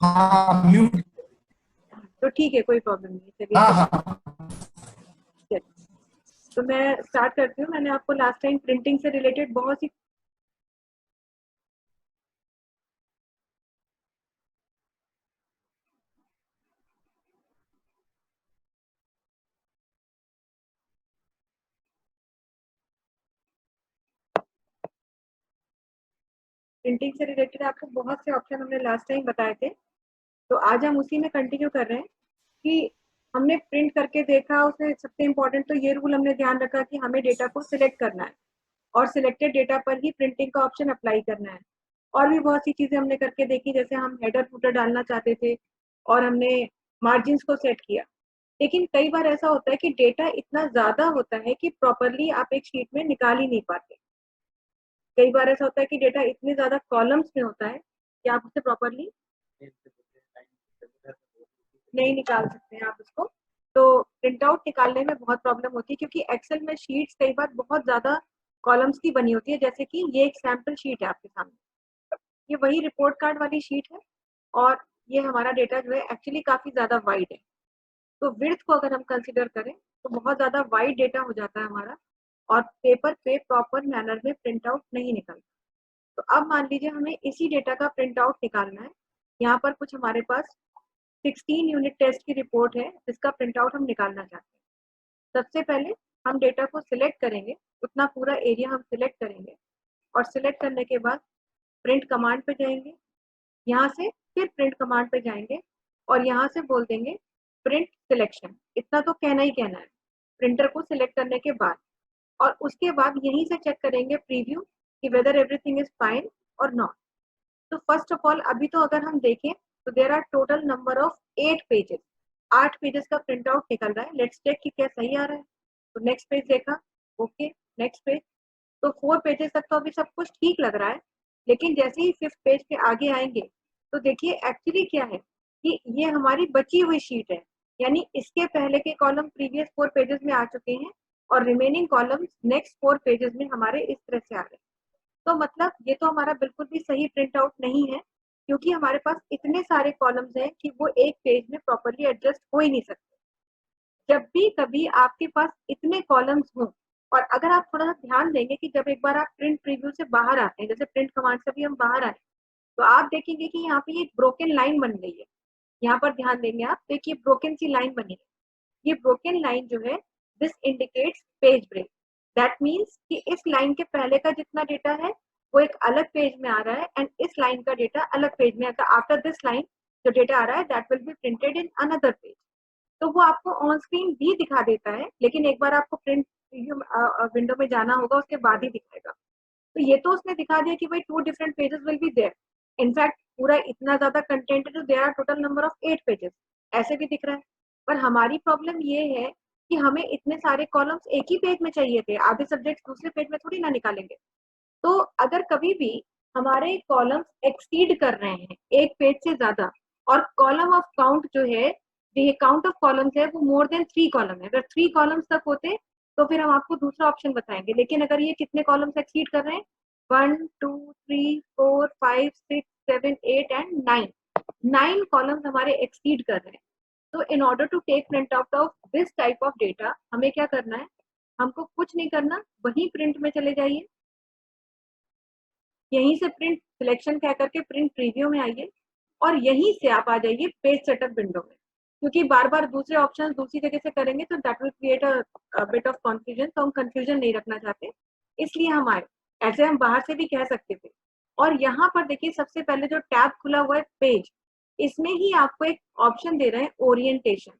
हाँ म्यूट। तो ठीक है, कोई प्रॉब्लम नहीं, चलिए हाँ फिर हाँ। चलिए। तो मैं स्टार्ट करती हूँ। मैंने आपको लास्ट टाइम प्रिंटिंग से रिलेटेड बहुत सी प्रिंटिंग से रिलेटेड आपको बहुत से ऑप्शन हमने लास्ट टाइम बताए थे। तो आज हम उसी में कंटिन्यू कर रहे हैं कि हमने प्रिंट करके देखा, उसमें सबसे इम्पोर्टेंट तो ये रूल हमने ध्यान रखा कि हमें डेटा को सिलेक्ट करना है और सिलेक्टेड डेटा पर ही प्रिंटिंग का ऑप्शन अप्लाई करना है। और भी बहुत सी चीजें हमने करके देखी, जैसे हम हेडर फुटर डालना चाहते थे और हमने मार्जिन को सेट किया। लेकिन कई बार ऐसा होता है कि डेटा इतना ज्यादा होता है कि प्रॉपरली आप एक शीट में निकाल ही नहीं पाते। कई बार ऐसा होता है कि डेटा इतने ज्यादा कॉलम्स में होता है कि आप उसे प्रॉपरली नहीं निकाल सकते हैं आप उसको। तो प्रिंट आउट निकालने में बहुत प्रॉब्लम होती है, क्योंकि एक्सेल में शीट्स कई बार बहुत ज्यादा कॉलम्स की बनी होती है। जैसे कि ये एक सैंपल शीट है आपके सामने, ये वही रिपोर्ट कार्ड वाली शीट है और ये हमारा डेटा जो है एक्चुअली काफी ज्यादा वाइड है। तो विड्थ को अगर हम कंसिडर करें तो बहुत ज्यादा वाइड डेटा हो जाता है हमारा, और पेपर पे प्रॉपर मैनर में प्रिंट आउट नहीं निकलता। तो अब मान लीजिए हमें इसी डेटा का प्रिंट आउट निकालना है। यहाँ पर कुछ हमारे पास 16 यूनिट टेस्ट की रिपोर्ट है जिसका प्रिंट आउट हम निकालना चाहते हैं। सबसे पहले हम डेटा को सिलेक्ट करेंगे, उतना पूरा एरिया हम सिलेक्ट करेंगे और सिलेक्ट करने के बाद प्रिंट कमांड पे जाएंगे। यहाँ से फिर प्रिंट कमांड पे जाएंगे और यहाँ से बोल देंगे प्रिंट सिलेक्शन। इतना तो कहना ही कहना है प्रिंटर को सिलेक्ट करने के बाद। और उसके बाद यहीं से चेक करेंगे प्रीव्यू कि वेदर एवरीथिंग इज फाइन और नॉट। तो फर्स्ट ऑफ ऑल अभी तो अगर हम देखें तो there are total number of 8 pages. 8 pages का प्रिंट आउट निकल रहा है। लेट्स चेक कि क्या सही आ रहा है। तो नेक्स्ट पेज देखा, ओके नेक्स्ट पेज। तो 4 पेजेस तक तो अभी सब कुछ ठीक लग रहा है। लेकिन जैसे ही 5th पेज पे आगे आएंगे तो देखिए एक्चुअली क्या है कि ये हमारी बची हुई शीट है। यानी इसके पहले के कॉलम प्रीवियस 4 पेजेस में आ चुके हैं और रिमेनिंग कॉलम्स नेक्स्ट 4 पेजेस में हमारे इस तरह से आ रहे हैं। तो मतलब ये तो हमारा बिल्कुल भी सही प्रिंट आउट नहीं है, क्योंकि हमारे पास इतने सारे कॉलम्स हैं कि वो एक पेज में प्रॉपरली एडजस्ट हो ही नहीं सकते। जब भी कभी आपके पास इतने कॉलम्स हों, और अगर आप थोड़ा सा ध्यान देंगे कि जब एक बार आप प्रिंट प्रीव्यू से बाहर आते हैं, जैसे प्रिंट कमांड से भी हम बाहर आए, तो आप देखेंगे कि यहाँ पे एक ब्रोकन लाइन बन गई है। यहाँ पर ध्यान देंगे आप, देखिए ब्रोकन सी लाइन बनी है। ये ब्रोकन लाइन जो है this indicates page break. That means कि इस लाइन के पहले का जितना डेटा है वो एक अलग पेज में आ रहा है एंड इस लाइन का डेटा अलग पेज में आता है। आफ्टर दिस लाइन जो डेटा आ रहा है that will be printed in another page. तो वो आपको ऑन स्क्रीन भी दिखा देता है, लेकिन एक बार आपको प्रिंट विंडो में जाना होगा, उसके बाद ही दिखाएगा। तो ये तो उसने दिखा दिया कि भाई 2 different pages will be there. In fact पूरा इतना ज्यादा कंटेंट है तो there are total number of 8 pages, ऐसे भी दिख रहा है। पर हमारी प्रॉब्लम ये है कि हमें इतने सारे कॉलम्स एक ही पेज में चाहिए थे, आधे सब्जेक्ट दूसरे पेज में थोड़ी ना निकालेंगे। तो अगर कभी भी हमारे कॉलम्स एक्सीड कर रहे हैं एक पेज से ज्यादा, और कॉलम ऑफ काउंट जो है, जो काउंट ऑफ कॉलम्स है वो मोर देन 3 कॉलम है, अगर 3 कॉलम्स तक होते तो फिर हम आपको दूसरा ऑप्शन बताएंगे। लेकिन अगर ये कितने कॉलम्स एक्सीड कर रहे हैं, 1 2 3 4 5 6 7 8 एंड 9, 9 कॉलम्स हमारे एक्सीड कर रहे हैं। तो in order to take print out of this type of data हमें क्या करना है, हमको कुछ नहीं करना, वही प्रिंट में चले जाइए, यहीं से प्रिंट सिलेक्शन कह करके प्रिंट प्रीव्यू में आइए और यहीं से आप आ जाइए पेज सेटअप विंडो में। क्योंकि बार बार दूसरे ऑप्शन दूसरी जगह से करेंगे तो that will create a bit of confusion, तो हम कंफ्यूजन नहीं रखना चाहते, इसलिए हम आए। ऐसे हम बाहर से भी कह सकते थे। और यहाँ पर देखिए सबसे पहले जो टैब खुला हुआ है पेज, इसमें ही आपको एक ऑप्शन दे रहे हैं ओरिएंटेशन।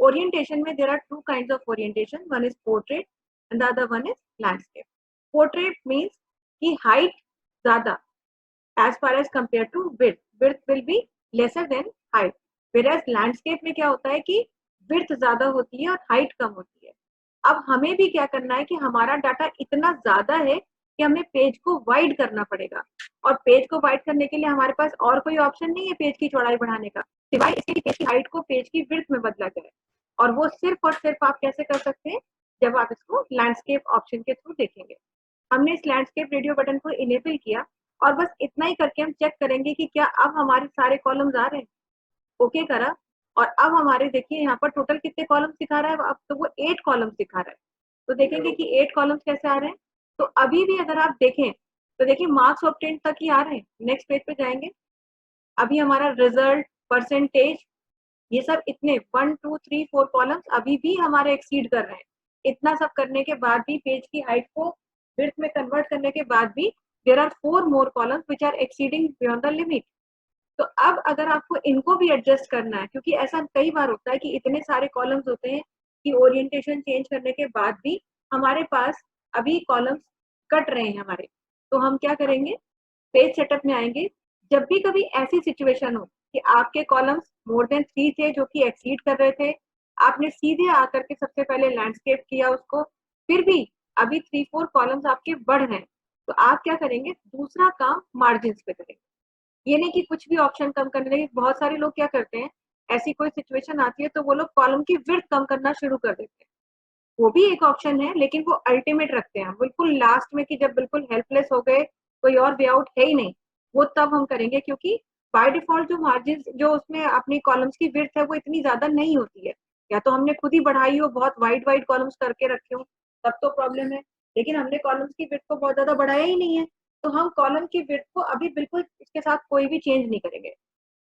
ओरिएंटेशन में there are 2 kind of orientation, one is portrait and the other one is landscape. Portrait means की हाइट ज्यादा as far as compared to width, width will be lesser than height, whereas landscape में क्या होता है कि width ज्यादा होती है और height कम होती है। अब हमें भी क्या करना है कि हमारा डाटा इतना ज्यादा है कि हमें पेज को वाइड करना पड़ेगा, और पेज को वाइड करने के लिए हमारे पास और कोई ऑप्शन नहीं है पेज की चौड़ाई बढ़ाने का, सिवाय इसके कि पेज की हाइट को पेज की विड्थ में बदला जाए। और वो सिर्फ और सिर्फ आप कैसे कर सकते हैं, जब आप इसको लैंडस्केप ऑप्शन के थ्रू देखेंगे। हमने इस लैंडस्केप रेडियो बटन को इनेबल किया और बस इतना ही करके हम चेक करेंगे कि क्या अब हमारे सारे कॉलम्स आ रहे हैं। ओके करा, और अब हमारे देखिए यहाँ पर टोटल कितने कॉलम्स दिखा रहा है, अब तो वो 8 कॉलम्स दिखा रहा है। तो देखेंगे कि 8 कॉलम्स कैसे आ रहे हैं। तो अभी भी अगर आप देखें तो देखिए मार्क्स ऑब्टेन तक ही आ रहे हैं। नेक्स्ट पेज पे जाएंगे, अभी हमारा रिजल्ट, परसेंटेज, ये सब इतने 1 2 3 4 कॉलम्स अभी भी हमारे एक्सीड कर रहे हैं। इतना सब करने के बाद भी, पेज की हाइट को विड्थ में कन्वर्ट करने के बाद भी, there are 4 more columns which are exceeding beyond the limit. तो अब अगर आपको इनको भी एडजस्ट करना है, क्योंकि ऐसा कई बार होता है कि इतने सारे कॉलम्स होते हैं कि ओरिएंटेशन चेंज करने के बाद भी हमारे पास अभी कॉलम्स कट रहे हैं हमारे, तो हम क्या करेंगे, पेज सेटअप में आएंगे। जब भी कभी ऐसी सिचुएशन हो कि आपके कॉलम्स मोर देन 3 थे जो कि एक्सीड कर रहे थे, आपने सीधे आकर के सबसे पहले लैंडस्केप किया उसको, फिर भी अभी 3 4 कॉलम्स आपके बढ़ रहे हैं, तो आप क्या करेंगे, दूसरा काम मार्जिन पे करेंगे। ये नहीं कि कुछ भी ऑप्शन कम करने लगे। बहुत सारे लोग क्या करते हैं, ऐसी कोई सिचुएशन आती है तो वो लोग कॉलम की विड्थ कम करना शुरू कर देते हैं। वो भी एक ऑप्शन है, लेकिन वो अल्टीमेट रखते हैं बिल्कुल लास्ट में, कि जब बिल्कुल हेल्पलेस हो गए, कोई और वे आउट है ही नहीं, वो तब हम करेंगे। क्योंकि बाय डिफॉल्ट जो मार्जिन, जो उसमें अपनी कॉलम्स की विड्थ है वो इतनी ज्यादा नहीं होती है, या तो हमने खुद ही बढ़ाई हो, बहुत वाइड वाइड कॉलम्स करके रखे हो, तब तो प्रॉब्लम है। लेकिन हमने कॉलम्स की विड्थ को बहुत ज्यादा बढ़ाया ही नहीं है, तो हम कॉलम की विड्थ को अभी बिल्कुल इसके साथ कोई भी चेंज नहीं करेंगे।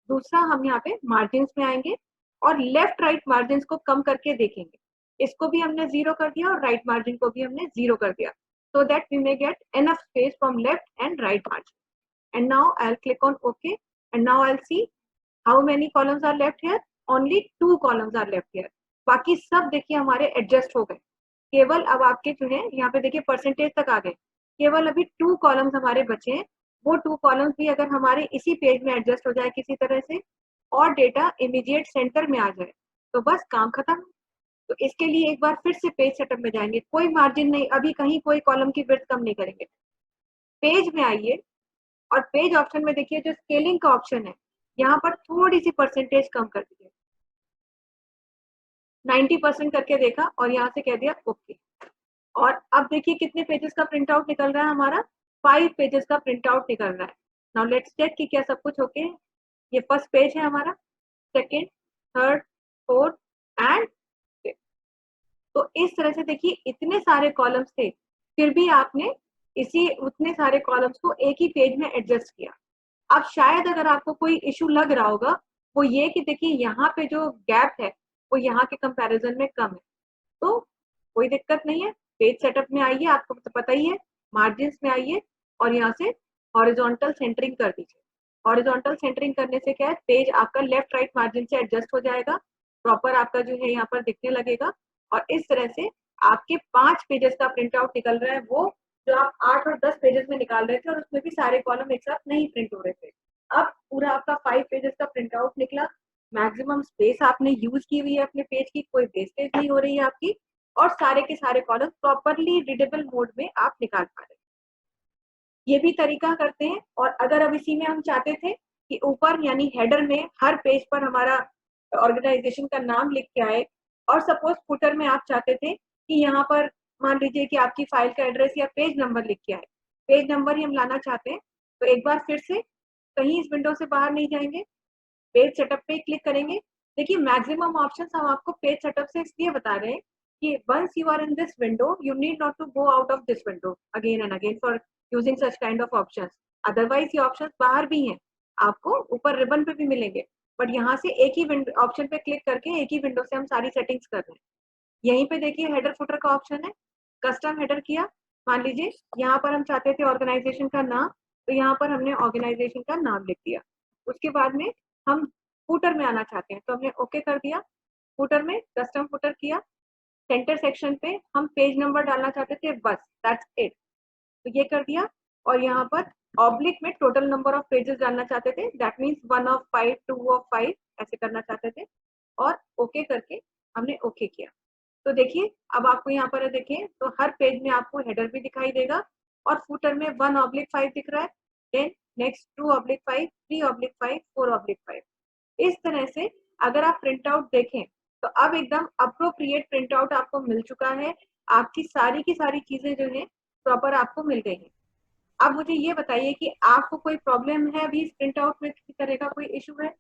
दूसरा, हम यहाँ पे मार्जिन में आएंगे और लेफ्ट राइट मार्जिन को कम करके देखेंगे। इसको भी हमने 0 कर दिया और राइट मार्जिन को भी हमने 0 कर दिया, so that we may get enough space from left and right margin. And now I'll click on OK, and now I'll see how many columns are left here. Only 2 columns are left here. बाकी सब देखिए हमारे adjust हो गए। केवल अब आपके जो है यहाँ पे देखिए परसेंटेज तक आ गए, केवल अभी 2 कॉलम्स हमारे बचे हैं। वो 2 कॉलम्स भी अगर हमारे इसी पेज में एडजस्ट हो जाए किसी तरह से, और डेटा इमीडिएट सेंटर में आ जाए, तो बस काम खत्म। तो इसके लिए एक बार फिर से पेज सेटअप में जाएंगे, कोई मार्जिन नहीं, अभी कहीं कोई कॉलम की विड्थ कम नहीं करेंगे। पेज में आइए और पेज ऑप्शन में देखिए जो स्केलिंग का ऑप्शन है, यहाँ पर थोड़ी सी परसेंटेज कम कर दीजिए, 90% करके देखा और यहाँ से कह दिया ओके। और अब देखिए कितने पेजेस का प्रिंट आउट निकल रहा है हमारा, 5 पेजेस का प्रिंट आउट निकल रहा है। नाउ लेट्स चेक कि क्या सब कुछ ओके है। ये फर्स्ट पेज है हमारा, second, third, fourth and fifth. तो इस तरह से देखिए इतने सारे कॉलम्स थे, फिर भी आपने इसी उतने सारे कॉलम्स को एक ही पेज में एडजस्ट किया। अब शायद अगर आपको कोई इशू लग रहा होगा, वो ये कि देखिए यहाँ पे जो गैप है वो यहाँ के कंपैरिजन में कम है, तो कोई दिक्कत नहीं है। पेज सेटअप में आइए, आपको तो पता ही है, मार्जिन में आइए और यहाँ से हॉरिजॉन्टल सेंटरिंग कर दीजिए। हॉरिजॉन्टल सेंटरिंग करने से क्या है, पेज आपका लेफ्ट राइट मार्जिन से एडजस्ट हो जाएगा, प्रॉपर आपका जो है यहाँ पर दिखने लगेगा। और इस तरह से आपके 5 पेजेस का प्रिंट आउट निकल रहा है, वो जो आप 8 और 10 पेजेस में निकाल रहे थे और उसमें भी सारे कॉलम एक साथ नहीं प्रिंट हो रहे थे। अब पूरा आपका 5 पेजेस का प्रिंट आउट निकला। मैक्सिमम स्पेस आपने यूज की हुई है अपने पेज की, कोई वेस्टेज नहीं हो रही है आपकी, और सारे के सारे कॉलम प्रॉपरली रीडेबल मोड में आप निकाल पा रहे हैं। ये भी तरीका करते हैं। और अगर अब इसी में हम चाहते थे कि ऊपर यानी हेडर में हर पेज पर हमारा ऑर्गेनाइजेशन का नाम लिख के आए, और सपोज फुटर में आप चाहते थे कि यहाँ पर मान लीजिए कि आपकी फाइल का एड्रेस या पेज नंबर लिख के आए, पेज नंबर ही हम लाना चाहते हैं, तो एक बार फिर से कहीं इस विंडो से बाहर नहीं जाएंगे, पेज सेटअप पे क्लिक करेंगे। देखिए मैक्सिमम ऑप्शंस हम आपको पेज सेटअप से इसलिए बता रहे हैं कि once you are in this window you need not to go out of this window again and again for using such kind of options. Otherwise ये ऑप्शंस बाहर भी हैं, आपको ऊपर रिबन पे भी मिलेंगे, बट यहाँ से एक ही विंडो ऑप्शन पे क्लिक करके एक ही विंडो से हम सारी सेटिंग्स कर रहे हैं। यहीं पे देखिए हेडर फुटर का ऑप्शन है, कस्टम हेडर किया। मान लीजिए यहाँ पर हम चाहते थे ऑर्गेनाइजेशन का नाम, तो यहाँ पर हमने ऑर्गेनाइजेशन का नाम लिख दिया। उसके बाद में हम फुटर में आना चाहते हैं, तो हमने ओके कर दिया, फुटर में कस्टम फुटर किया। सेंटर सेक्शन पे हम पेज नंबर डालना चाहते थे, बस दैट्स इट, तो ये कर दिया। और यहाँ पर ऑब्लिक में टोटल नंबर ऑफ पेजेस डालना चाहते थे, दैट मीन्स 1 of 5, 2 of 5 ऐसे करना चाहते थे, और ओके करके हमने ओके किया। तो देखिए अब आपको यहाँ पर देखिए तो हर पेज में आपको हेडर भी दिखाई देगा, और फुटर में 1/5 दिख रहा है, देन नेक्स्ट 2/5, 3/5, 4/5। इस तरह से अगर आप प्रिंट आउट देखें तो अब एकदम अप्रोप्रिएट प्रिंट आउट आपको मिल चुका है, आपकी सारी की सारी चीजें जो है प्रॉपर आपको मिल गई है। अब मुझे ये बताइए कि आपको कोई प्रॉब्लम है अभी इस प्रिंट आउट में, किसी तरह का कोई इशू है?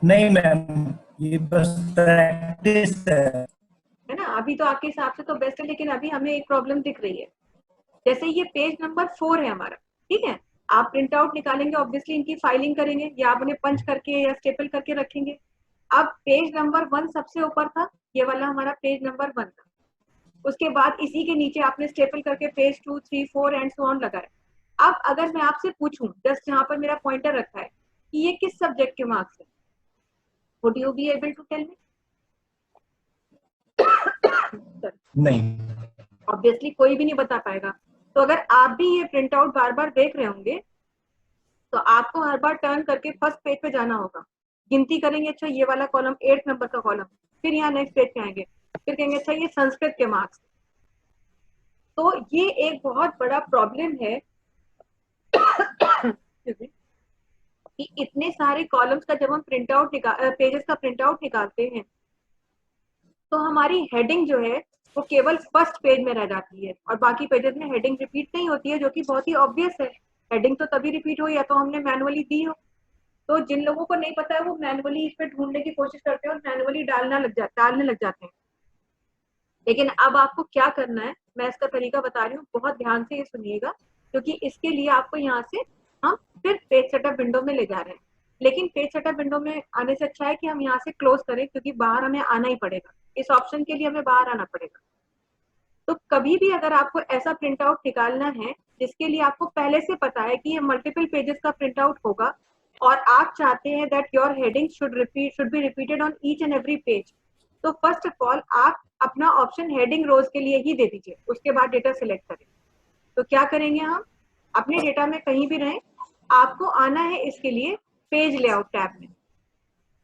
नहीं मैम, ये बस प्रैक्टिस है ना? अभी तो आपके हिसाब से तो बेस्ट है, लेकिन अभी हमें एक प्रॉब्लम दिख रही है। जैसे ये पेज नंबर 4 है हमारा, ठीक है? आप प्रिंट आउट निकालेंगे, ऑब्वियसली इनकी फाइलिंग करेंगे या आप उन्हें पंच करके या स्टेपल करके रखेंगे। अब पेज नंबर 1 सबसे ऊपर था, ये वाला हमारा पेज नंबर 1 था। उसके बाद इसी के नीचे आपने स्टेपल करके पेज 2, 3, 4 एंड सो ऑन लगाया। अब अगर मैं आपसे पूछूं, जस्ट यहाँ पर मेरा पॉइंटर रखा है, कि ये किस सब्जेक्ट के मार्क्स है, would you be able to tell me? नहीं। ऑब्वियसली कोई भी नहीं बता पाएगा। तो अगर आप भी ये प्रिंट आउट बार बार देख रहे होंगे, तो आपको हर बार टर्न करके फर्स्ट पेज पे जाना होगा, गिनती करेंगे, अच्छा ये वाला कॉलम 8 नंबर का कॉलम, फिर यहाँ नेक्स्ट पेज पे आएंगे, फिर कहेंगे अच्छा ये संस्कृत के मार्क्स। तो ये एक बहुत बड़ा प्रॉब्लम है कि इतने सारे कॉलम्स का जब हम प्रिंट आउट पेजेस का प्रिंट आउट निकालते हैं, तो हमारी हेडिंग जो है वो केवल फर्स्ट पेज में रह जाती है और बाकी पेजेस में हेडिंग रिपीट नहीं होती है, जो कि बहुत ही ऑब्वियस है। हेडिंग तो तभी रिपीट हो या तो हमने मैनुअली दी हो। तो जिन लोगों को नहीं पता है वो मैनुअली इस पे ढूंढने की कोशिश करते हैं और मैनुअली डालने लग जाते हैं। लेकिन अब आपको क्या करना है, मैं इसका तरीका बता रही हूँ, बहुत ध्यान से ये सुनिएगा, क्योंकि इसके लिए आपको यहाँ से हम फिर पेज सेटअप विंडो में ले जा रहे हैं। लेकिन पेज सेटअप विंडो में आने से अच्छा है कि हम यहाँ से क्लोज करें, क्योंकि बाहर हमें आना ही पड़ेगा, इस ऑप्शन के लिए हमें बाहर आना पड़ेगा। तो कभी भी अगर आपको ऐसा प्रिंट आउट निकालना है जिसके लिए आपको पहले से पता है कि ये मल्टीपल पेजेस का प्रिंट आउट होगा और आप चाहते हैं that your heading should be repeated on each and every page, तो फर्स्ट ऑफ ऑल आप अपना ऑप्शन हेडिंग रोज के लिए ही दे दीजिए, उसके बाद डेटा सिलेक्ट करें। तो क्या करेंगे, हम अपने डेटा में कहीं भी रहें, आपको आना है इसके लिए पेज लेआउट टैब में।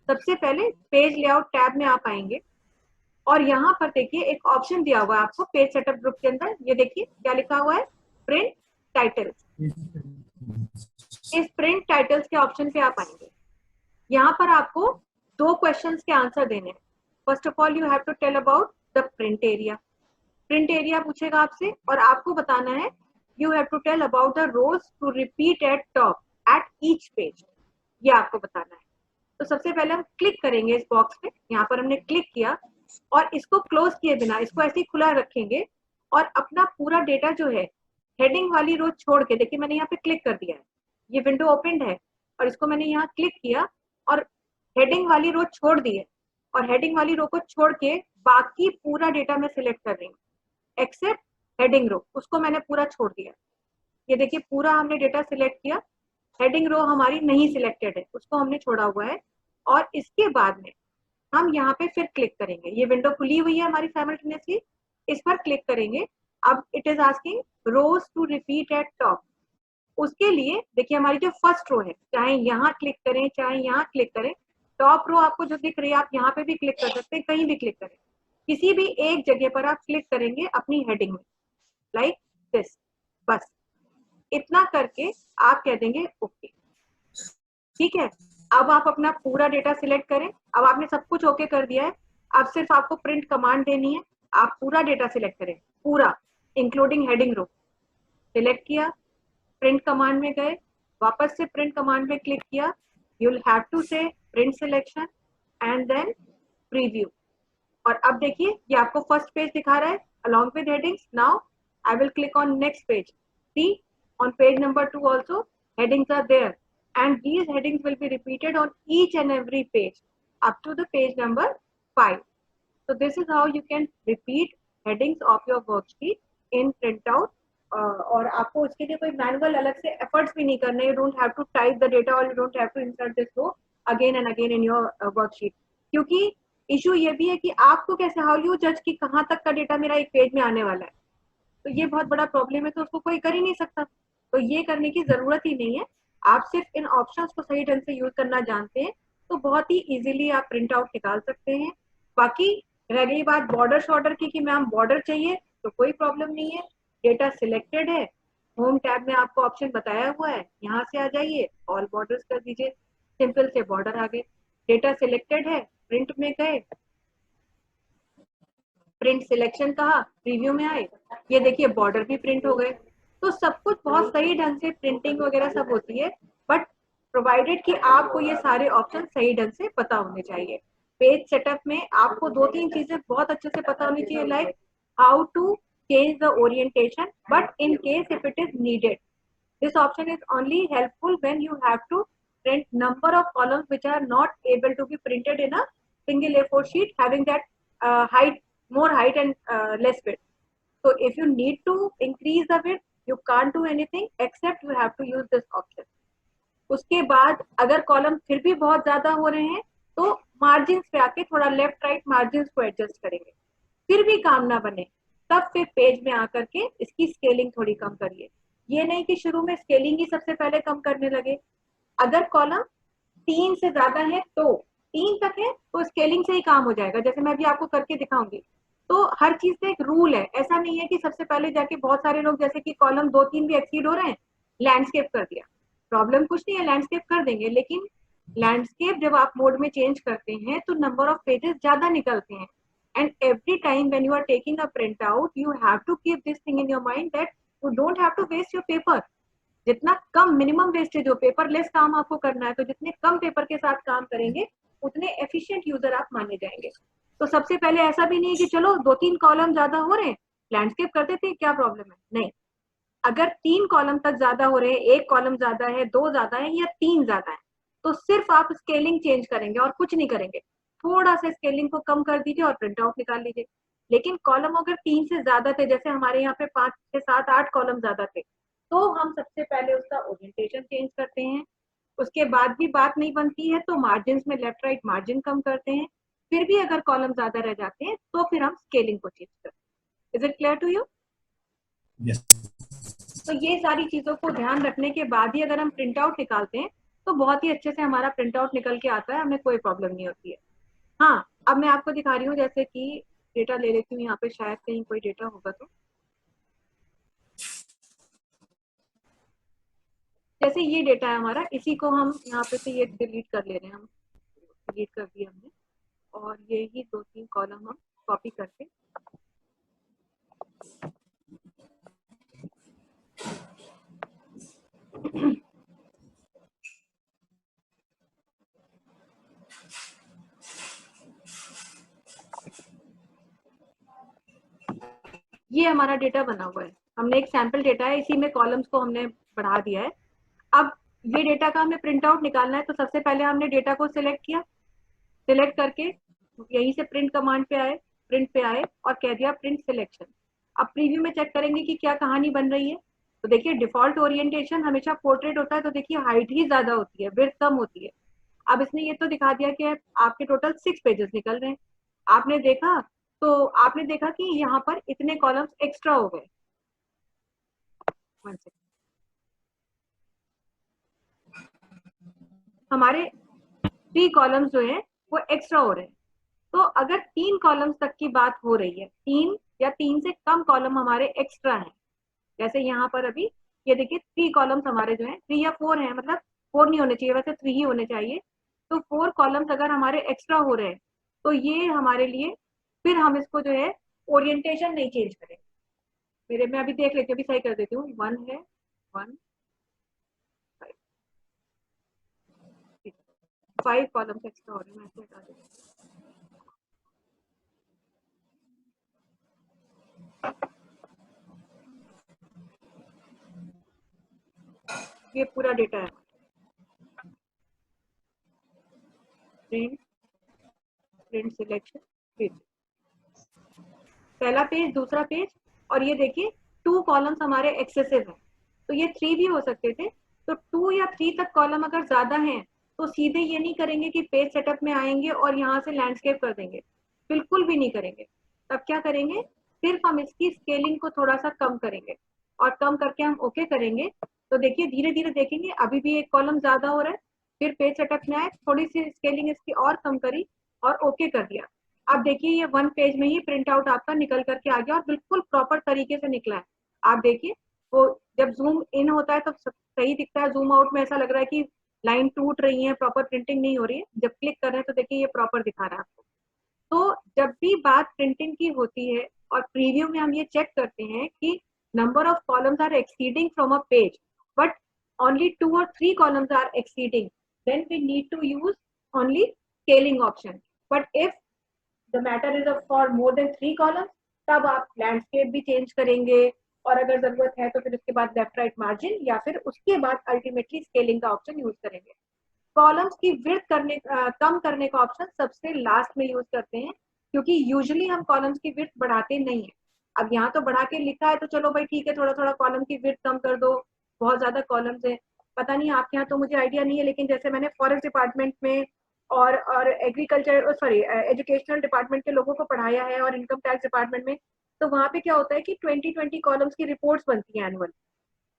सबसे पहले पेज लेआउट टैब में आप आएंगे और यहाँ पर देखिए एक ऑप्शन दिया हुआ है आपको पेज सेटअप ग्रुप के अंदर, ये देखिए क्या लिखा हुआ है, प्रिंट टाइटल। इस प्रिंट टाइटल्स के ऑप्शन पे आप आएंगे। यहाँ पर आपको 2 क्वेश्चंस के आंसर देने हैं। First of all you have to tell about the print area. Print area पूछेगा आपसे और आपको बताना है you have to tell about the rows to repeat at top at each page, ये आपको बताना है। तो सबसे पहले हम क्लिक करेंगे इस बॉक्स पे, यहाँ पर हमने क्लिक किया और इसको क्लोज किए बिना इसको ऐसे ही खुला रखेंगे और अपना पूरा डेटा जो है हेडिंग वाली रो छोड़ के, देखिए मैंने यहाँ पे क्लिक कर दिया है, ये विंडो ओपन है और इसको मैंने यहाँ क्लिक किया और हेडिंग वाली रो छोड़ दी है, और हेडिंग वाली रो को छोड़ के बाकी पूरा डेटा मैं सिलेक्ट कर रही हूँ एक्सेप्ट हेडिंग रो, उसको मैंने पूरा छोड़ दिया। ये देखिए पूरा हमने डेटा सिलेक्ट किया, हेडिंग रो हमारी नहीं सिलेक्टेड है, उसको हमने छोड़ा हुआ है। और इसके बाद में हम यहाँ पे फिर क्लिक करेंगे, ये विंडो खुली हुई है हमारी साइमल्टेनियसली, इस पर क्लिक करेंगे। अब it is asking rows to repeat at top. उसके लिए देखिए हमारी जो फर्स्ट रो है, चाहे यहाँ क्लिक करें चाहे यहाँ क्लिक करें, टॉप रो आपको जो दिख रही है आप यहाँ पे भी क्लिक कर सकते हैं, कहीं भी क्लिक करें, किसी भी एक जगह पर आप क्लिक करेंगे अपनी हेडिंग में, लाइक दिस, बस इतना करके आप कह देंगे ओके। ठीक है, अब आप अपना पूरा डेटा सिलेक्ट करें। अब आपने सब कुछ ओके कर दिया है, अब सिर्फ आपको प्रिंट कमांड देनी है। आप पूरा डेटा सिलेक्ट करें, पूरा इंक्लूडिंग हेडिंग रो, सिलेक्ट किया, प्रिंट कमांड में गए, वापस से प्रिंट कमांड में क्लिक किया, you will have to say print selection and then preview. और अब देखिए ये आपको फर्स्ट पेज दिखा रहा है along with headings. Now I will click on next page. See, on page number 2 also headings are there, and these headings will be repeated on each and every page up to the page number 5. So this is how you can repeat headings of your worksheet in printout. और आपको उसके लिए कोई manual अलग से efforts भी नहीं करने, you don't have to type the data और you don't have to insert this row again and again in your worksheet. क्योंकि इशू ये भी है कि आपको कैसे, हाउ यू जज कि कहाँ तक का डेटा मेरा एक पेज में आने वाला है, तो ये बहुत बड़ा प्रॉब्लम है, तो उसको कोई कर ही नहीं सकता। तो ये करने की जरूरत ही नहीं है, आप सिर्फ इन ऑप्शंस को सही ढंग से यूज करना जानते हैं तो बहुत ही इजीली आप प्रिंट आउट निकाल सकते हैं। बाकी रह गई बात बॉर्डर शॉर्डर की कि मैम बॉर्डर चाहिए, तो कोई प्रॉब्लम नहीं है, डेटा सिलेक्टेड है, होम टैब में आपको ऑप्शन बताया हुआ है, यहाँ से आ जाइए ऑल बॉर्डर्स कर दीजिए, सिंपल से बॉर्डर आ गए, डेटा सिलेक्टेड है, प्रिंट में गए, प्रिंट सिलेक्शन कहा, प्रीव्यू में आए, ये देखिए बॉर्डर भी प्रिंट हो गए। तो सब कुछ बहुत सही ढंग से प्रिंटिंग वगैरह सब होती है, बट प्रोवाइडेड कि आपको ये सारे ऑप्शन सही ढंग से पता होने चाहिए। पेज सेटअप में आपको 2-3 चीजें बहुत अच्छे से पता होनी चाहिए, like how to change the orientation, but in case if it is needed, this option is only helpful when you have to print number of columns which are not able to be printed in a single A4 sheet having that height, more height and less width. So if you need to increase the width, you can't do anything except you have to use this option. उसके बाद अगर column फिर भी बहुत ज्यादा हो रहे हैं तो मार्जिन पे आके थोड़ा लेफ्ट राइट मार्जिन को एडजस्ट करेंगे, फिर भी काम ना बने तब फिर पेज में आकर के इसकी स्केलिंग थोड़ी कम करिए। ये नहीं कि शुरू में स्केलिंग ही सबसे पहले कम करने लगे। अगर कॉलम 3 से ज्यादा है तो 3 तक है तो स्केलिंग से ही काम हो जाएगा, जैसे मैं भी आपको करके दिखाऊंगी। तो हर चीज का एक रूल है, ऐसा नहीं है कि सबसे पहले जाके बहुत सारे लोग जैसे कि कॉलम 2-3 भी एक्सीड हो रहे हैं लैंडस्केप कर दिया, प्रॉब्लम कुछ नहीं है, लैंडस्केप कर देंगे, लेकिन लैंडस्केप जब आप मोड में चेंज करते हैं तो नंबर ऑफ पेजेस ज्यादा निकलते हैं। And every time when you are taking a print out you have to keep this thing in your mind that you don't have to waste your paper. जितना कम minimum wastage हो, paperless काम आपको करना है, तो जितने कम paper के साथ काम करेंगे उतने एफिशिएंट यूजर आप माने जाएंगे। तो सबसे पहले ऐसा भी नहीं है कि चलो 2-3 कॉलम ज्यादा हो रहे हैं लैंडस्केप कर देते हैं, क्या प्रॉब्लम है, नहीं। अगर 3 कॉलम तक ज्यादा हो रहे हैं, 1 कॉलम ज्यादा है, 2 ज्यादा है या 3 ज्यादा है, तो सिर्फ आप स्केलिंग चेंज करेंगे और कुछ नहीं करेंगे। थोड़ा सा स्केलिंग को कम कर दीजिए और प्रिंट आउट निकाल लीजिए। लेकिन कॉलम अगर 3 से ज्यादा थे, जैसे हमारे यहाँ पे 5 से 7, 8 कॉलम ज्यादा थे, तो हम सबसे पहले उसका ओरिएंटेशन चेंज करते हैं। उसके बाद भी बात नहीं बनती है तो मार्जिन में लेफ्ट राइट मार्जिन कम करते हैं। फिर भी अगर कॉलम ज्यादा रह जाते हैं तो फिर हम स्केलिंग को चेंज करते हैं। Is it clear to you? Yes. तो ये सारी चीजों को ध्यान रखने के बाद ही अगर हम प्रिंट आउट निकालते हैं तो बहुत ही अच्छे से हमारा प्रिंट आउट निकल के आता है, हमें कोई प्रॉब्लम नहीं होती है। हाँ, अब मैं आपको दिखा रही हूँ, जैसे कि डेटा ले लेती हूँ, यहाँ पे शायद कहीं कोई डेटा होगा। तो जैसे ये डेटा है हमारा, इसी को हम यहाँ पे से ये डिलीट कर ले रहे हैं, हम डिलीट कर दिया हमने, और ये ही 2-3 कॉलम हम कॉपी करके ये हमारा डेटा बना हुआ है। हमने एक सैंपल डेटा है, इसी में कॉलम्स को हमने बढ़ा दिया है। अब ये डेटा का हमें प्रिंट आउट निकालना है, तो सबसे पहले हमने डेटा को सिलेक्ट किया, सिलेक्ट करके यहीं से प्रिंट कमांड पे आए, प्रिंट पे आए और कह दिया प्रिंट सिलेक्शन। अब प्रीव्यू में चेक करेंगे कि क्या कहानी बन रही है। तो देखिए डिफॉल्ट ओरिएंटेशन हमेशा पोर्ट्रेट होता है, तो देखिए हाइट ही ज्यादा होती है, विड्थ कम होती है। अब इसने ये तो दिखा दिया कि आपके टोटल 6 पेजेस निकल रहे हैं। आपने देखा तो आपने देखा कि यहाँ पर इतने कॉलम्स एक्स्ट्रा हो गए। हमारे 3 कॉलम्स जो हैं वो एक्स्ट्रा हो रहे हैं। तो अगर 3 कॉलम्स तक की बात हो रही है, 3 या 3 से कम कॉलम हमारे एक्स्ट्रा हैं, जैसे यहाँ पर अभी ये देखिए 3 कॉलम्स हमारे जो हैं 3 या 4 हैं, मतलब 4 नहीं होने चाहिए, वैसे 3 ही होने चाहिए। तो 4 कॉलम्स अगर हमारे एक्स्ट्रा हो रहे हैं तो ये हमारे लिए, फिर हम इसको जो है ओरिएंटेशन नहीं चेंज करेंगे। मेरे मैं अभी देख लेती हूँ, अभी सही कर देती हूँ। 1 है, 1 5 कॉलम्स एक्स्ट्रा हो रहे हैं, मैं ऐसे हटा देती हूँ। ये पूरा डेटा है, प्रिंट, प्रिंट सिलेक्शन, पेज, पहला पेज, दूसरा पेज, और ये देखिए 2 कॉलम्स हमारे एक्सेसिव हैं, तो ये 3 भी हो सकते थे। तो 2 या 3 तक कॉलम अगर ज्यादा हैं तो सीधे ये नहीं करेंगे कि पेज सेटअप में आएंगे और यहाँ से लैंडस्केप कर देंगे, बिल्कुल भी नहीं करेंगे। तब क्या करेंगे, सिर्फ हम इसकी स्केलिंग को थोड़ा सा कम करेंगे और कम करके हम ओके करेंगे। तो देखिए धीरे धीरे देखेंगे अभी भी एक कॉलम ज्यादा हो रहा है, फिर पेज सेटअप में आए, थोड़ी सी स्केलिंग इसकी और कम करी और ओके कर दिया। अब देखिए ये 1 पेज में ही प्रिंट आउट आपका निकल करके आ गया और बिल्कुल प्रॉपर तरीके से निकला है। आप देखिए वो जब जूम इन होता है तो सही दिखता है, जूम आउट में ऐसा लग रहा है कि लाइन टूट रही है, प्रॉपर प्रिंटिंग नहीं हो रही है। जब क्लिक कर रहे हैं तो देखिए ये प्रॉपर दिखा रहा है आपको। तो जब भी बात प्रिंटिंग की होती है और प्रीव्यू में हम ये चेक करते हैं कि number of columns are exceeding from a page but only 2 or 3 columns are exceeding, then we need to use only scaling option. But if the matter is of for more than 3 columns, तब आप landscape भी change करेंगे और अगर जरूरत है तो फिर उसके बाद लेफ्ट राइट मार्जिन या फिर उसके बाद अल्टीमेटली स्केलिंग का ऑप्शन यूज करेंगे. कॉलम्स की विड्थ कम करने का ऑप्शन सबसे लास्ट में यूज करते हैं क्योंकि यूजुअली हम कॉलम्स की विड्थ बढ़ाते नहीं है. अब यहाँ तो बढ़ा के लिखा है तो चलो भाई ठीक है, थोड़ा थोड़ा कॉलम की विड्थ कम कर दो, बहुत ज्यादा कॉलम्स है. पता नहीं आपके यहाँ तो मुझे आइडिया नहीं है, लेकिन जैसे मैंने फॉरेस्ट डिपार्टमेंट में और एग्रीकल्चर सॉरी एजुकेशनल डिपार्टमेंट के लोगों को पढ़ाया है और इनकम टैक्स डिपार्टमेंट में, तो वहाँ पे क्या होता है कि 20 कॉलम्स की रिपोर्ट्स बनती है एनुअल,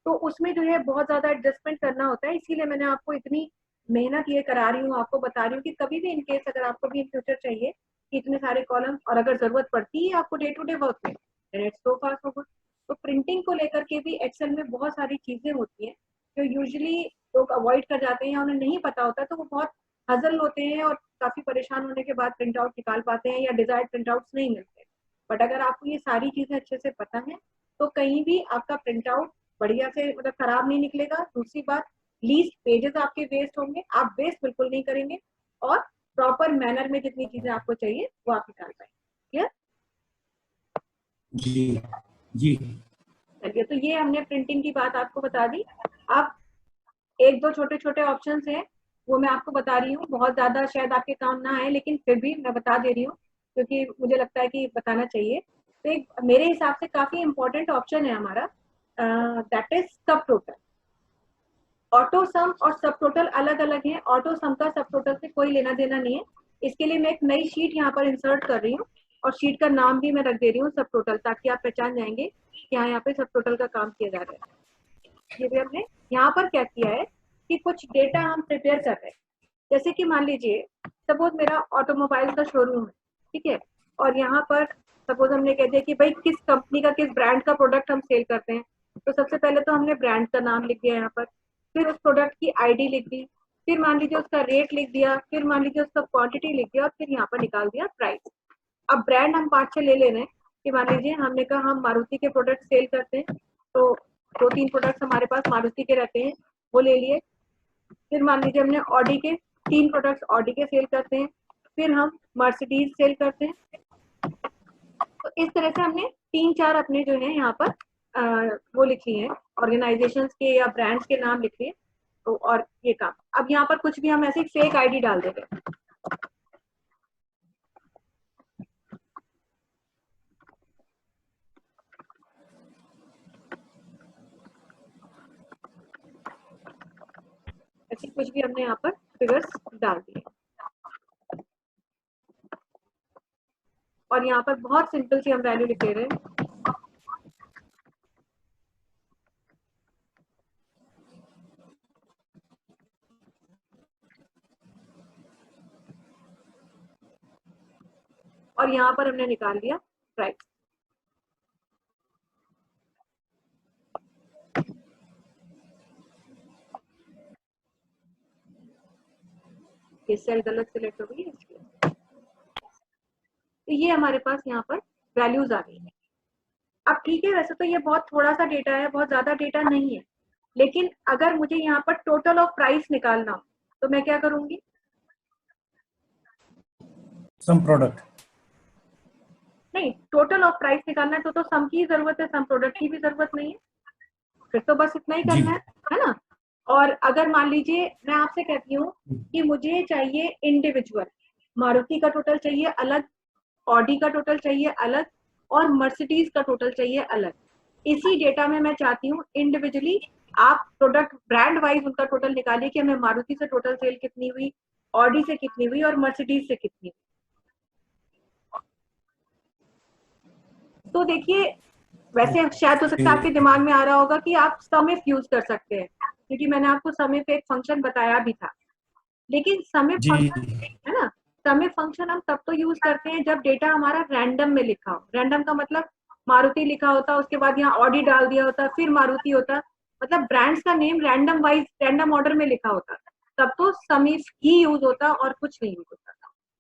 तो उसमें जो है बहुत ज्यादा एडजस्टमेंट करना होता है. इसीलिए मैंने आपको इतनी मेहनत ये करा रही हूँ, आपको बता रही हूँ कि कभी भी इनकेस अगर आपको भी इन फ्यूचर चाहिए कि इतने सारे कॉलम और अगर जरूरत पड़ती है आपको डे टू डे वर्क में, it's so far so good. तो प्रिंटिंग को लेकर के भी एक्सेल में बहुत सारी चीजें होती हैं जो यूजुअली लोग अवॉइड कर जाते हैं या उन्हें नहीं पता होता, तो वो बहुत हजल होते हैं और काफी परेशान होने के बाद प्रिंट आउट निकाल पाते हैं या डिजायर्ड प्रिंट आउट्स नहीं मिलते. बट अगर आपको ये सारी चीजें अच्छे से पता है तो कहीं भी आपका प्रिंट आउट बढ़िया से मतलब खराब नहीं निकलेगा. दूसरी बात, लीस्ट पेजेस आपके वेस्ट होंगे, आप वेस्ट बिल्कुल नहीं करेंगे और प्रॉपर मैनर में जितनी चीजें आपको चाहिए वो आप निकाल पाएंगे. क्लियर? जी जी. चलिए, तो ये हमने प्रिंटिंग की बात आपको बता दी. अब एक दो छोटे छोटे ऑप्शंस हैं वो मैं आपको बता रही हूँ, बहुत ज्यादा शायद आपके काम ना आए लेकिन फिर भी मैं बता दे रही हूँ क्योंकि मुझे लगता है कि बताना चाहिए. तो एक मेरे हिसाब से काफी इंपॉर्टेंट ऑप्शन है हमारा, दैट इज सब टोटल. ऑटो सम और सब टोटल अलग अलग हैं. ऑटो सम का सब टोटल से कोई लेना देना नहीं है. इसके लिए मैं एक नई शीट यहाँ पर इंसर्ट कर रही हूँ और शीट का नाम भी मैं रख दे रही हूँ सब टोटल, ताकि आप पहचान जाएंगे कि हाँ यहाँ पे सब टोटल का काम किया जा रहा है. ये भी हमने यहाँ पर क्या किया है कि कुछ डेटा हम प्रिपेयर कर रहे हैं. जैसे कि मान लीजिए सपोज मेरा ऑटोमोबाइल का शोरूम है, ठीक है, और यहाँ पर सपोज हमने कह दिया कि भाई किस कंपनी का किस ब्रांड का प्रोडक्ट हम सेल करते हैं. तो सबसे पहले तो हमने ब्रांड का नाम लिख दिया यहाँ पर, फिर उस प्रोडक्ट की आईडी लिख दी, फिर मान लीजिए उसका रेट लिख दिया, फिर मान लीजिए उसका क्वांटिटी लिख दिया और फिर यहाँ पर निकाल दिया प्राइस. अब ब्रांड हम 5-6 ले रहे हैं कि मान लीजिए हमने कहा हम मारुति के प्रोडक्ट सेल करते हैं, तो 2-3 प्रोडक्ट्स हमारे पास मारुति के रहते हैं, वो ले लिए. फिर मान लीजिए हमने ऑडी के 3 प्रोडक्ट्स ऑडी के सेल करते हैं, फिर हम मर्सिडीज सेल करते हैं. तो इस तरह से हमने 3-4 अपने जो है यहाँ पर वो लिख लिए हैं, ऑर्गेनाइजेशंस के या ब्रांड्स के नाम लिख लिए. तो और ये काम, अब यहाँ पर कुछ भी हम ऐसे फेक आईडी डाल देते हैं. ऐसे कुछ भी हमने यहाँ पर फिगर्स डाल दिए और यहाँ पर बहुत सिंपल सी हम वैल्यू लिख दे रहे हैं. और यहाँ पर हमने निकाल दिया प्राइस. ये सेल गलत सिलेक्ट हो गई है इसलिए. तो ये हमारे पास यहाँ पर वैल्यूज आ गई है. अब ठीक है, वैसे तो ये बहुत थोड़ा सा डेटा है, बहुत ज्यादा डेटा नहीं है, लेकिन अगर मुझे यहाँ पर टोटल ऑफ प्राइस निकालना हो तो मैं क्या करूंगी? सम प्रोडक्ट नहीं, टोटल ऑफ प्राइस निकालना है तो सम की जरूरत है, सम प्रोडक्ट की भी जरूरत नहीं है. फिर तो बस इतना ही करना है ना. और अगर मान लीजिए मैं आपसे कहती हूँ कि मुझे चाहिए इंडिविजुअल, मारुति का टोटल चाहिए अलग, ऑडी का टोटल चाहिए अलग और मर्सिडीज का टोटल चाहिए अलग. इसी डेटा में मैं चाहती हूँ इंडिविजुअली आप प्रोडक्ट ब्रांड वाइज उनका टोटल निकालिए कि हमें मारुति से टोटल सेल कितनी हुई, ऑडी से कितनी हुई और मर्सिडीज से कितनी हुई. तो देखिए, वैसे शायद हो सकता है आपके दिमाग में आ रहा होगा कि आप सम इफ यूज कर सकते हैं, क्योंकि मैंने आपको सम इफ एक फंक्शन बताया भी था. लेकिन सम इफ फंक्शन है ना, सम इफ फंक्शन हम तब तो यूज करते हैं जब डेटा हमारा रैंडम में लिखा हो. रैंडम का मतलब मारुति लिखा होता, उसके बाद यहाँ ऑडी डाल दिया होता, फिर मारुति होता, मतलब ब्रांड्स का name random wise random order में लिखा होता, तब तो सम इफ ही यूज होता और कुछ नहीं यूज होता.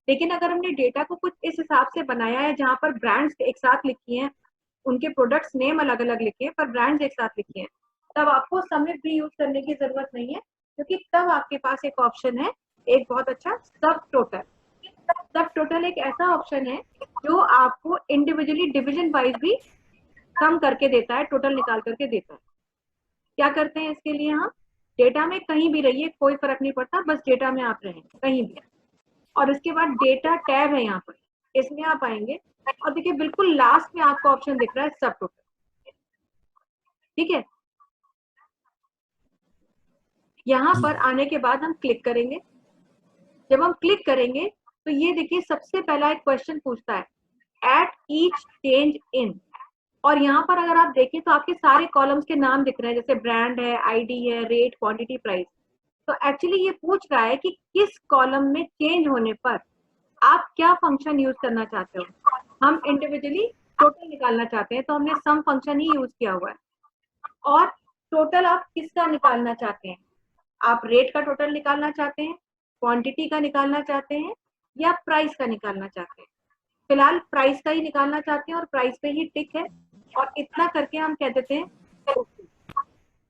लेकिन अगर हमने डेटा को कुछ इस हिसाब से बनाया है जहां पर ब्रांड्स एक साथ लिखी हैं, उनके प्रोडक्ट्स नेम अलग अलग लिखे हैं पर ब्रांड्स एक साथ लिखे हैं, तब आपको समिट भी यूज करने की जरूरत नहीं है, क्योंकि तब आपके पास एक ऑप्शन है, एक बहुत अच्छा सब टोटल। सब टोटल एक ऐसा ऑप्शन है जो आपको इंडिविजुअली डिवीजन वाइज भी कम करके देता है, टोटल निकाल करके देता है। क्या करते हैं इसके लिए, हम डेटा में कहीं भी रहिए, कोई फर्क नहीं पड़ता, बस डेटा में आप रहें कहीं भी। और इसके बाद डेटा टैब है यहाँ पर, इसमें आप आएंगे और देखिए बिल्कुल लास्ट में आपको ऑप्शन दिख रहा है सब टोटल। ठीक है, यहाँ पर आने के बाद हम क्लिक करेंगे। जब हम क्लिक करेंगे तो ये देखिए सबसे पहला एक क्वेश्चन पूछता है एट ईच चेंज इन, और यहाँ पर अगर आप देखें तो आपके सारे कॉलम्स के नाम दिख रहे हैं, जैसे ब्रांड है, आईडी है, रेट, क्वांटिटी, प्राइस। तो एक्चुअली ये पूछ रहा है कि किस कॉलम में चेंज होने पर आप क्या फंक्शन यूज करना चाहते हो। हम इंडिविजुअली टोटल निकालना चाहते हैं तो हमने सम फंक्शन ही यूज किया हुआ है। और टोटल आप किसका निकालना चाहते हैं, आप रेट का टोटल निकालना चाहते हैं, क्वांटिटी का निकालना चाहते हैं, या प्राइस का निकालना चाहते हैं। फिलहाल प्राइस का ही निकालना चाहते हैं और प्राइस पे ही टिक है, और इतना करके हम कह देते हैं ओके।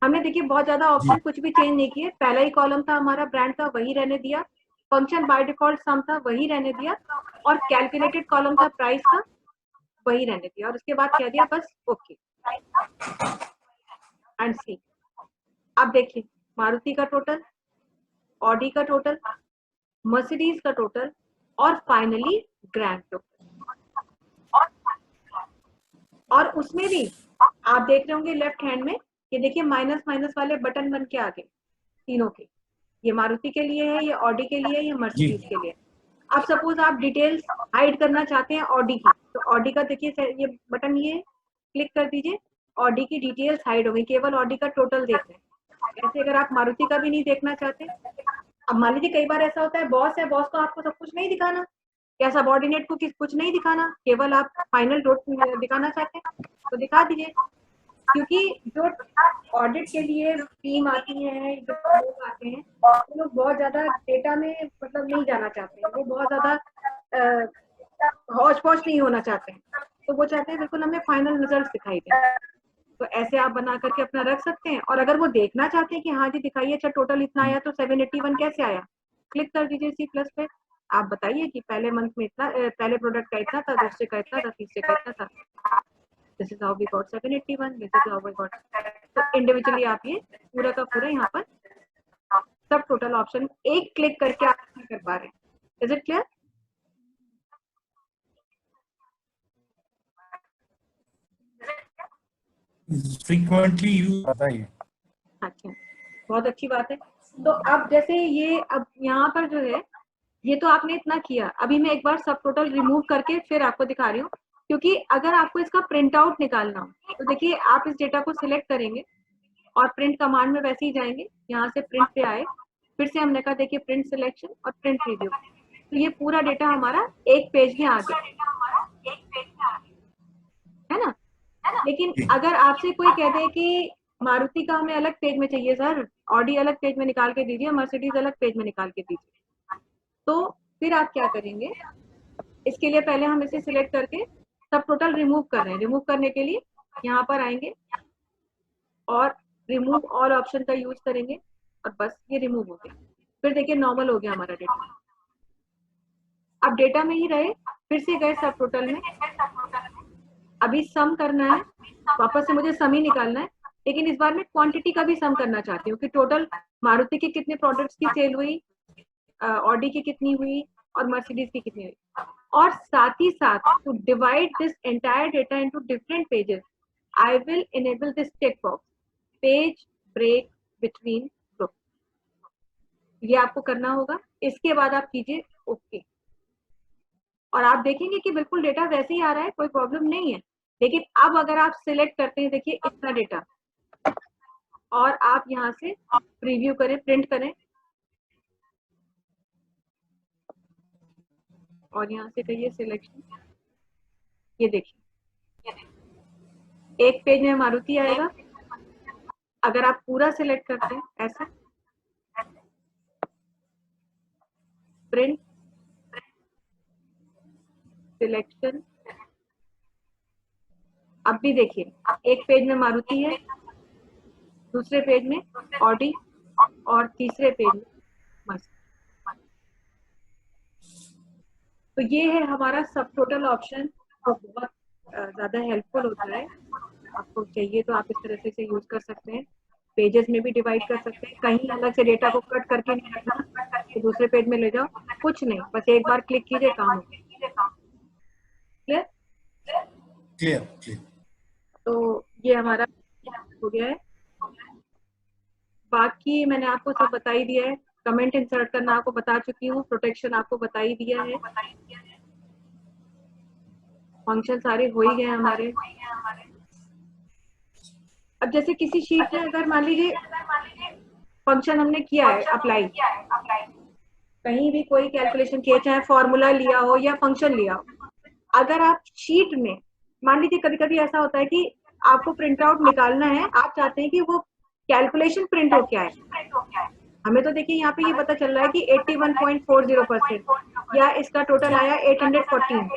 हमने देखिए बहुत ज्यादा ऑप्शन कुछ भी चेंज नहीं किए, पहला ही कॉलम था हमारा ब्रांड का, वही रहने दिया, फंक्शन बाय डिफॉल्ट सम था वही रहने दिया, और कैलकुलेटेड कॉलम था प्राइस का, वही रहने दिया, और उसके बाद कह दिया बस ओके एंड सी। अब देखिए मारुति का टोटल, ऑडी का टोटल, मर्सिडीज का टोटल, और फाइनली ग्रैंड टोटल। और उसमें भी आप देख रहे होंगे लेफ्ट हैंड में, ये देखिए माइनस माइनस वाले बटन बन के आ गए तीनों के, ये मारुति के लिए है, ये ऑडी के लिए है, ये मर्सिडीज के लिए। अब सपोज आप डिटेल्स हाइड करना चाहते हैं ऑडी की, तो ऑडी का देखिए ये बटन, ये क्लिक कर दीजिए, ऑडी की डिटेल्स हाइड हो गई, केवल ऑडी का टोटल देख रहे हैं। ऐसे अगर आप मारुति का भी नहीं देखना चाहते, अब मान लीजिए कई बार ऐसा होता है बॉस है, बॉस को आपको सब कुछ नहीं दिखाना, या सबऑर्डिनेट को कुछ नहीं दिखाना, केवल आप फाइनल दिखाना चाहते हैं तो दिखा दीजिए। क्योंकि जो ऑडिट के लिए टीम आती है, जो लोग आते हैं, वो लोग बहुत ज्यादा डेटा में मतलब नहीं जाना चाहते हैं, वो बहुत ज्यादा हौच पौच नहीं होना चाहते हैं, तो वो चाहते हैं बिल्कुल हमें फाइनल रिजल्ट दिखाई दे। तो ऐसे आप बना करके अपना रख सकते हैं, और अगर वो देखना चाहते हैं कि हाँ जी दिखाइए, अच्छा टोटल इतना आया तो 781 कैसे आया, क्लिक कर दीजिए सी प्लस पे, आप बताइए कि पहले मंथ में इतना, पहले प्रोडक्ट का इतना था, दूसरे का इतना था, तीसरे का इतना था, this is how we got 781, this is how we got. तो इंडिविजुअली आप ये पूरा का पूरा यहाँ पर सब टोटल ऑप्शन एक क्लिक करके आप कर पा रहे हैं। Is it clear? Frequently use होता है। अच्छा, बहुत अच्छी बात है। तो अब जैसे ये, अब यहाँ पर जो है, ये तो आपने इतना किया, अभी मैं एक बार सब टोटल रिमूव करके फिर आपको दिखा रही हूँ, क्योंकि अगर आपको इसका प्रिंट आउट निकालना हो तो देखिए आप इस डेटा को सिलेक्ट करेंगे और प्रिंट कमांड में वैसे ही जाएंगे, यहाँ से प्रिंट पे आए, फिर से हमने कहा देखिए प्रिंट सिलेक्शन और प्रिंट रिव्यू, तो ये पूरा डेटा हमारा एक पेज में आ गया, है ना। लेकिन अगर आपसे कोई कह दे कि मारुति का हमें अलग पेज में चाहिए सर, ऑडी अलग पेज में निकाल के दीजिए, मर्सिडीज अलग पेज में निकाल के दीजिए, तो फिर आप क्या करेंगे, इसके लिए पहले हम इसे सिलेक्ट करके सब टोटल रिमूव कर रहे हैं। रिमूव करने के लिए यहाँ पर आएंगे और रिमूव ऑल ऑप्शन का यूज करेंगे, और बस ये रिमूव हो गया। फिर देखिए नॉर्मल हो गया हमारा डेटा, अब डेटा में ही रहे, फिर से गए सब टोटल में, अभी सम करना है, वापस से मुझे सम ही निकालना है, लेकिन इस बार मैं क्वांटिटी का भी सम करना चाहती हूँ कि टोटल मारुति के कितने प्रोडक्ट्स की सेल हुई, ऑडी की कितनी हुई, और मर्सिडीज की कितनी हुई। और साथ ही साथ to divide this entire data into different pages, I will enable this check box, page break between group. ये आपको करना होगा, इसके बाद आप कीजिए ओके, और आप देखेंगे कि बिल्कुल डेटा वैसे ही आ रहा है, कोई प्रॉब्लम नहीं है। लेकिन अब अगर आप सिलेक्ट करते हैं, देखिए इतना डेटा, और आप यहाँ से प्रीव्यू करें, प्रिंट करें, और यहाँ से कहिए सिलेक्शन, ये देखिए एक पेज में मारुति आएगा। अगर आप पूरा सिलेक्ट करते हैं ऐसा, प्रिंट, सिलेक्शन। अब भी देखिए, एक पेज में मारुति है, दूसरे पेज में ऑडी और तीसरे पेज में मर्सिडीज। तो ये है हमारा सब टोटल ऑप्शन, तो बहुत ज्यादा हेल्पफुल होता है। आपको चाहिए तो आप इस तरह से इसे यूज कर सकते हैं। पेजेस में भी डिवाइड कर सकते हैं, कहीं अलग से डेटा को कट करके नहीं रखना तो दूसरे पेज में ले जाओ, कुछ नहीं, बस एक बार क्लिक कीजिए, काम हो गया। क्लियर? Clear clear. तो ये हमारा हो गया है। बाकी मैंने आपको सब बता ही दिया है। कमेंट इंसर्ट करना आपको बता चुकी हूँ, प्रोटेक्शन आपको बता ही दिया है, फंक्शन सारे हो ही गए हमारे। अब जैसे किसी शीट में अगर मान लीजिए फंक्शन हमने किया है अप्लाई, कहीं भी कोई कैलकुलेशन किया, चाहे फॉर्मूला लिया हो या फंक्शन लिया हो, अगर आप शीट में मान लीजिए कभी कभी ऐसा होता है कि आपको प्रिंट आउट निकालना है, आप चाहते हैं कि वो कैलकुलेशन प्रिंट हो क्या है। हमें तो देखिए यहाँ पे ये पता चल रहा है कि 81.40% या इसका टोटल आया 814,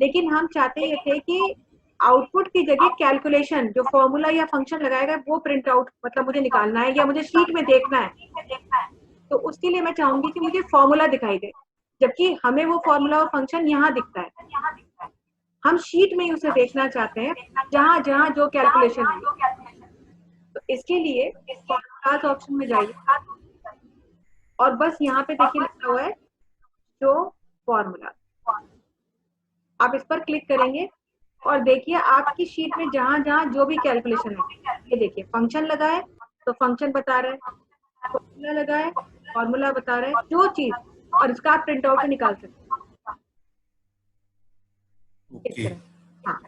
लेकिन हम चाहते ये थे कि आउटपुट की जगह कैलकुलेशन जो फॉर्मूला या फंक्शन लगाएगा वो प्रिंट आउट मतलब मुझे निकालना है या मुझे शीट में देखना है। तो उसके लिए मैं चाहूंगी कि मुझे फॉर्मूला दिखाई दे, जबकि हमें वो फॉर्मूला और फंक्शन यहाँ दिखता है। हम शीट में उसे देखना चाहते हैं जहां जहां जो कैलकुलेशन है। तो इसके लिए फॉर्मूलाज ऑप्शन में जाइए और बस यहाँ पे देखिए लिखा हुआ है शो फॉर्मूला, आप इस पर क्लिक करेंगे और देखिए आपकी शीट में जहां जहां जो भी कैलकुलेशन है, ये देखिए फंक्शन लगा है तो फंक्शन बता रहा है, फॉर्मूला लगा है फॉर्मूला बता रहा है, जो चीज, और इसका आप प्रिंट आउट निकाल सकते हैं इस तरह। हाँ,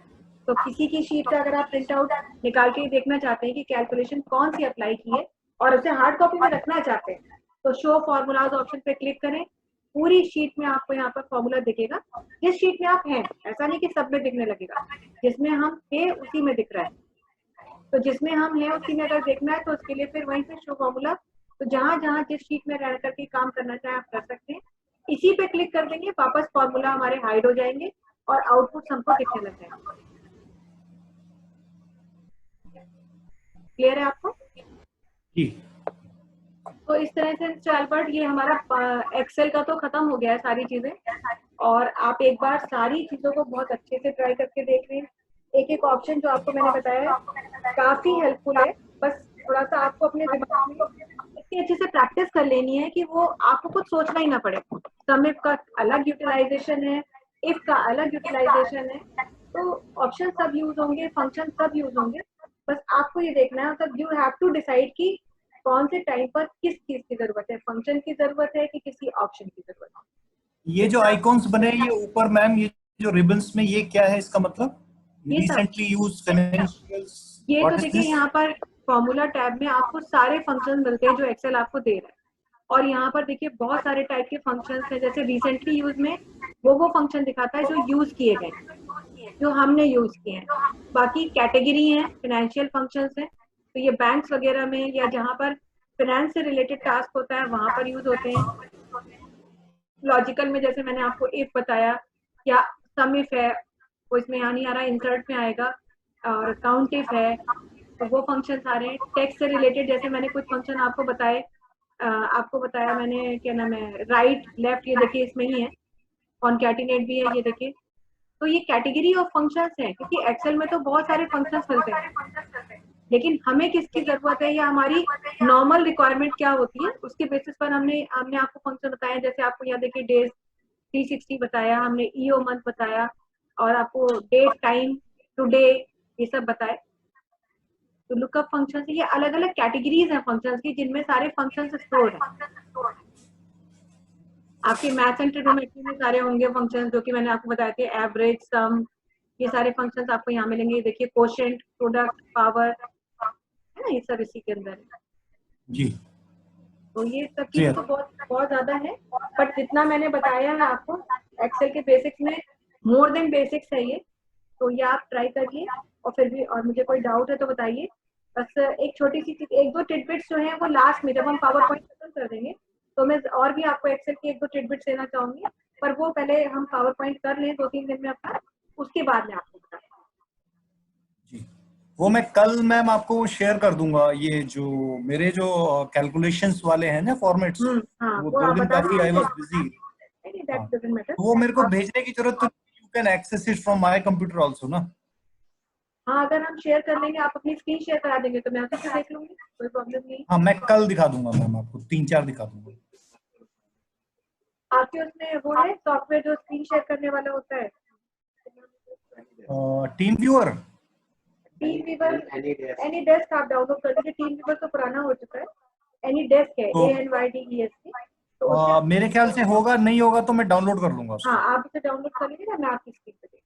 तो किसी की शीट का अगर आप प्रिंट आउट निकाल के देखना चाहते हैं कि कैलकुलेशन कौन सी अप्लाई की है और उसे हार्ड कॉपी में रखना चाहते हैं, तो शो फॉर्मूलाज ऑप्शन पे क्लिक करें। पूरी शीट में आपको यहाँ पर फॉर्मूला दिखेगा, जिस शीट में आप हैं, ऐसा नहीं कि सब में दिखने लगेगा, जिसमें हम थे उसी में दिख रहा है। तो जिसमें हम हैं उसी में अगर देखना है तो उसके लिए फिर वहीं पे शो फॉर्मूला, तो जहां जहां जिस शीट में रह करके काम करना चाहे आप कर सकते हैं, इसी पे क्लिक कर देंगे, वापस फॉर्मूला हमारे हाइड हो जाएंगे और आउटपुट हमको दिखने लग जाएगा। क्लियर है आपको? जी। तो इस तरह से मिस्टर अल्बर्ट, ये हमारा एक्सेल का तो खत्म हो गया है सारी चीजें, और आप एक बार सारी चीजों को बहुत अच्छे से ट्राई करके देख लें। एक एक ऑप्शन जो आपको मैंने बताया है काफी हेल्पफुल है, बस थोड़ा सा आपको अपने दिमाग में इतनी अच्छे से प्रैक्टिस कर लेनी है कि वो आपको कुछ सोचना ही ना पड़े। सम इफ का अलग यूटिलाइजेशन है, इफ का अलग यूटिलाइजेशन है, तो ऑप्शन सब यूज होंगे, फंक्शन सब यूज होंगे, बस आपको ये देखना है, मतलब यू हैव टू डिसाइड कि कौन से टाइम पर किस चीज की जरूरत है, फंक्शन की जरूरत है कि किसी ऑप्शन की जरूरत है। ये जो आइकॉन्स बने ये ऊपर मैम, ये जो रिबन्स में, ये क्या है इसका मतलब? ये सब, रिसेंटली यूज फाइनेंशियल्स, ये तो व्हाट इज देखिए दिस? यहाँ पर फॉर्मूला टैब में आपको सारे फंक्शन मिलते हैं जो एक्सेल आपको दे रहा है, और यहाँ पर देखिए बहुत सारे टाइप के फंक्शंस हैं, जैसे रिसेंटली यूज में वो फंक्शन दिखाता है जो यूज किए गए, जो हमने यूज किए हैं। बाकी कैटेगरी है, फाइनेंशियल फंक्शंस हैं, तो ये बैंक्स वगैरह में या जहाँ पर फाइनेंस से रिलेटेड टास्क होता है वहां पर यूज होते हैं। लॉजिकल में जैसे मैंने आपको इफ बताया, या सम इफ है, वो इसमें यहाँ नहीं आ रहा, इंसर्ट में आएगा, और काउंट इफ है, तो वो फंक्शन आ रहे हैं। टेक्स्ट से रिलेटेड जैसे मैंने कुछ फंक्शन आपको बताए, आपको बताया मैंने, क्या नाम है, राइट लेफ्ट, ये देखिए इसमें ही है, कॉन्कैटिनेट भी है, ये देखिए। तो ये कैटेगरी ऑफ फंक्शंस हैं, क्योंकि एक्सेल में तो बहुत सारे फंक्शंस मिलते हैं, लेकिन हमें किसकी जरूरत है या हमारी नॉर्मल रिक्वायरमेंट क्या होती है, उसके बेसिस पर हमने हमने आपको फंक्शन बताया। जैसे आपको यहाँ देखिए डेज 360 बताया हमने, ईओ मंथ बताया, और आपको डेट टाइम टुडे ये सब बताए। तो लुकअप फंक्शन ये अलग अलग कैटेगरीज हैं फंक्शंस की, जिनमें सारे फंक्शंस स्टोर्ड हैं। आपके मैथ्स एंड ट्रिग्नोमेट्री में सारे होंगे फंक्शंस, जो कि मैंने आपको बताए थे, एवरेज, सम, ये सारे फंक्शंस आपको यहाँ मिलेंगे। देखिए कोशेंट, प्रोडक्ट, पावर, है ना, ये सब इसी के अंदर है। जी, तो ये सब चीजें तो बहुत बहुत ज्यादा है, बट जितना मैंने बताया है आपको एक्सेल के बेसिक्स में, मोर देन बेसिक्स है ये, तो ये आप ट्राई करिए। और फिर भी और मुझे कोई डाउट है तो बताइए। बस एक छोटी सी चीज, एक दो टिडबिट्स जो है वो लास्ट में जब हम पावर पॉइंट खत्म कर देंगे, तो मैं और भी आपको एक्सेल की एक दो टिडबिट्स देना चाहूंगी, पर वो पहले हम पावर पॉइंट कर लें 2-3 दिन में अपना, उसके बाद में आपको बताते हैं। जी, वो मैं कल मैम आपको शेयर कर दूंगा, ये जो मेरे जो कैलकुलेशंस वाले हैं ना फॉर्मेट्स, हाँ, वो वो 2 आप दिन बता काफी आई दीजिए। Was busy. नहीं, दैट हाँ, डजंट मैटर। तो वो मेरे को भेजने की जरूरत, तो you can access it from my computer also ना। हाँ, अगर हम शेयर कर लेंगे, आप अपनी स्क्रीन शेयर करा देंगे तो मैं उसी से देख लूंगी, कोई प्रॉब्लम नहीं। हाँ, मैं कल दिखा दूंगा मैम, आपको 3-4 दिखा दूंगा। आपके उसमें वो है सॉफ्टवेयर जो स्क्रीन शेयर करने वाला होता है? Team viewer. Team viewer, any desk आप डाउनलोड कर लीजिए। टीम व्यूवर तो पुराना हो चुका है, एनी डेस्क है, तो ANYDESK। तो उससे मेरे ख्याल से होगा, नहीं होगा तो मैं डाउनलोड कर लूंगा हाँ, उसको। आप उसे डाउनलोड कर लीजिए ना, मैं आपकी स्क्रीन पे देख।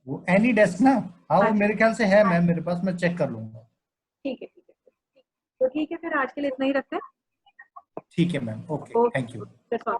वो एनी डेस्क ना, हाँ हाँ वो जी, मेरे ख्याल से है मैम मेरे पास, मैं चेक कर लूंगा। ठीक है, ठीक है। तो ठीक है, फिर आज के लिए इतना ही रखते हैं। ठीक है ma'am, okay, okay, thank you. That's all.